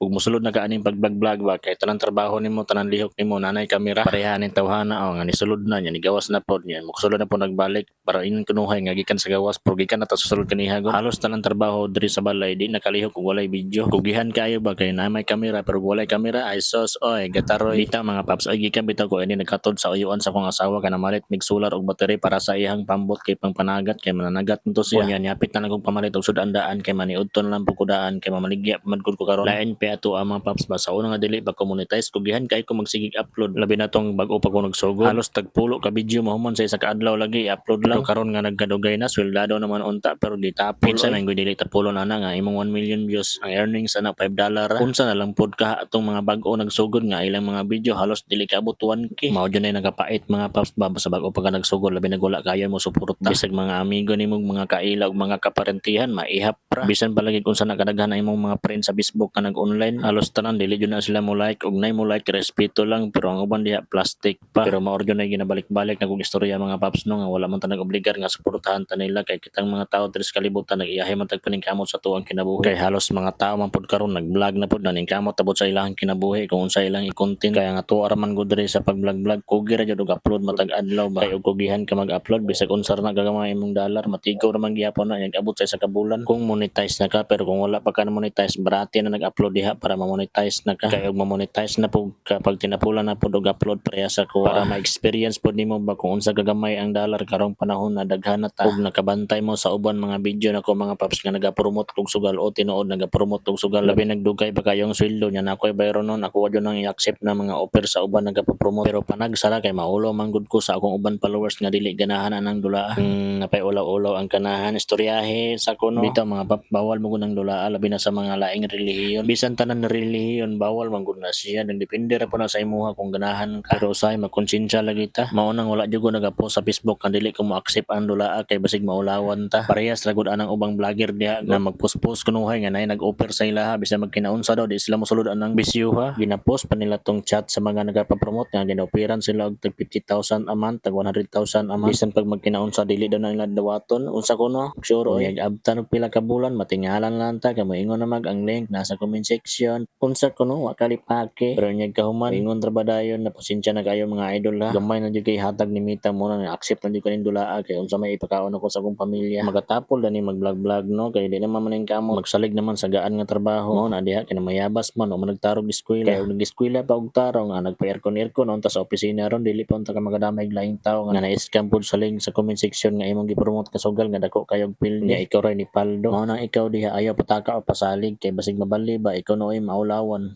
ug mosulod na ka aning pag-vlog ba kay tanang trabaho nimo tanang lihok nimo nanay kamera pareha ning tawhana o nga nisulod na nya nigawas na pod nya mosulod na po nagbalik para ining kunuhay nga gikan sa gawas pero gikan na ta susulod kaniha halos tanang trabaho diri sa balay di nakalihok ug walay video kugihan kayo ba kay na may kamera pero walay kamera ay sos oy gataroy bitaw mga paps ay gikan bitaw ko ini nagkatod sa uyuan sa akong asawa kana malit mig solar og battery para sa iyang pambot kay pangpanagat kay mananagat nito siya unya niapit na nagong pamalit og sudandaan kay maniudton lang po kudaan kay mamaligya man gud ko karon lain pa ato ang mga paps ba sa una nga dili ba monetize kugihan kay ko magsigig upload labi na tong bag-o pa ko nagsugod halos tagpulo ka video mahumon sa isa ka adlaw lagi i-upload lang karon nga nagkadugay na sweldado naman unta pero di tapon sa nang dili tapulo na nga imong 1 million views ang earnings ana $5 unsa na lang pod ka atong mga bag-o nagsugod nga ilang mga video halos dili kaabot 1k mao jud nay nagapait mga paps ba sa bag-o pa ka nagsugod labi nagwala kayo mo suporta bisag mga amigo nimo mga kaila ug mga kaparentihan maihap ra bisan palagi kung sa nakadaghan na imong mga friends sa Facebook ka nag-online halos tanan dili jud na sila mo like ug nay mo like respeto lang pero ang uban diha plastic pa pero mao jud nay ginabalik-balik nagong istorya mga paps no nga wala man ta nag-obligar nga suportahan ta nila kay kitang mga tao diri sa kalibutan nag-iyahe man tag paningkamot sa tuwang kinabuhi kay halos mga tao man pod karon nag-vlog na pod naningkamot tabot sa ilang kinabuhi kung unsa ilang i-content kaya nga tuwa ra man gud diri sa pag-vlog kugi ra jud og upload matag adlaw ba kay og kugihan ka mag-upload bisag unsa ra na gagamay imong dollar matigaw ra man gyapon na yang abot sa isa ka bulan kung monetize na ka pero kung wala pa ka na monetize barati na nag-upload diha para ma-monetize na ka kay og ma-monetize na pug kapag tinapulan na pud og upload parehas ako para ma-experience pud nimo ba kung unsa gagamay ang dollar karong panahon na daghan na ta ug nakabantay mo sa uban mga video nako mga paps nga naga-promote og sugal o tinuod naga-promote og sugal labi nagdugay pa kayong sweldo nya na ako'y bayro nun ako wa nang i-accept na mga offer sa uban nagapo-promote pero panagsara kay maulo man gud ko sa akong uban followers nga dili ganahan anang dula napay ulaw-ulaw ang kanahan istoryahe sa kuno bitaw mga pap bawal mo gud ang dula labi na sa mga laing relihiyon bisan tanan na relihiyon bawal man gud na siya depende ra po na sa imuha kung ganahan ka pero usay makonsensya lagi ta mao nang wala jud ko nagapost sa Facebook nga dili ko mo accept ang dula kay basig maulawan ta parehas ra gud anang ubang vlogger diha na magpost-post kunuhay nga nay nag-offer sa ilaha bisan magkinaunsa daw di sila mosulod anang bisyuha ginapost pa nila tong chat sa mga nagapapromote nga ginoperan sila og 50,000 a month tag 100,000 a month bisan pag magkinaunsa dili daw na nila dawaton unsa kuno sure oy abtan og pila ka bulan matingalan lang ta kay moingon na mag ang link nasa comment section unsa kuno wa kalipake pero nyag kahuman ingon ra ba dayon na pasensya na kayo mga idol ha gamay na jud kay hatag ni Mita mo na accept na jud kaning dulaa kay unsa may ipakaon ako sa akong pamilya magatapol dani mag-vlog no kay di naman maning kamo magsalig naman sa gaan nga trabaho mo na diha kay mayabas man o managtarog eskwela kay og nag-eskwela pa og tarong nga nagpa-aircon unta sa opisina ron dili pa unta ka magadamay og laing tawo nga na-scam pud sa link sa comment section nga imong gi-promote ka sugal nga dako kayog pildi niya ikaw ray ni Paldo mao nang ikaw diha ayaw pataka o pasalig kay basig mabali ba ikaw nooy maulawan